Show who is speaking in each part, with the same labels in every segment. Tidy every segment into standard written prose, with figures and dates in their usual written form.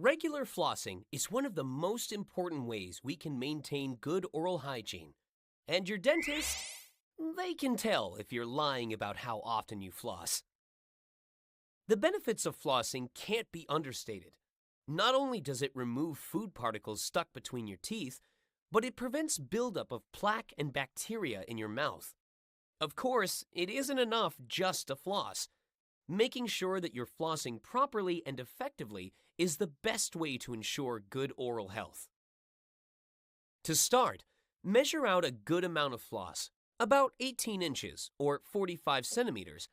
Speaker 1: Regular flossing is one of the most important ways we can maintain good oral hygiene. And your dentist, they can tell if you're lying about how often you floss. The benefits of flossing can't be understated. Not only does it remove food particles stuck between your teeth, but it prevents buildup of plaque and bacteria in your mouth. Of course, it isn't enough just to floss. Making sure that you're flossing properly and effectively is the best way to ensure good oral health. To start, measure out a good amount of floss, about 18 inches or 45 centimeters,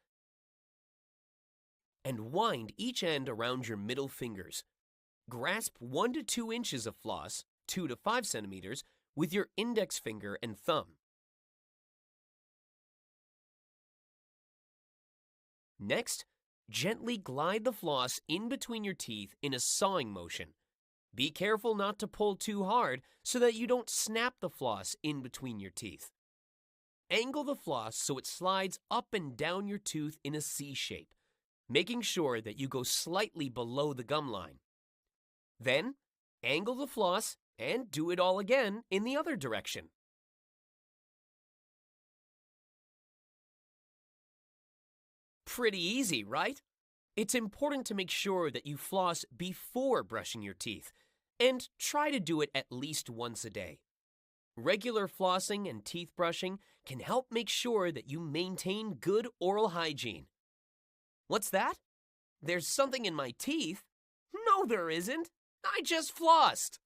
Speaker 1: and wind each end around your middle fingers. Grasp 1 to 2 inches of floss, 2 to 5 centimeters, with your index finger and thumb. Next, gently glide the floss in between your teeth in a sawing motion. Be careful not to pull too hard so that you don't snap the floss in between your teeth. Angle the floss so it slides up and down your tooth in a C shape, making sure that you go slightly below the gum line. Then, angle the floss and do it all again in the other direction. Pretty easy, right? It's important to make sure that you floss before brushing your teeth, and try to do it at least once a day. Regular flossing and teeth brushing can help make sure that you maintain good oral hygiene. What's that? There's something in my teeth? No, there isn't. I just flossed.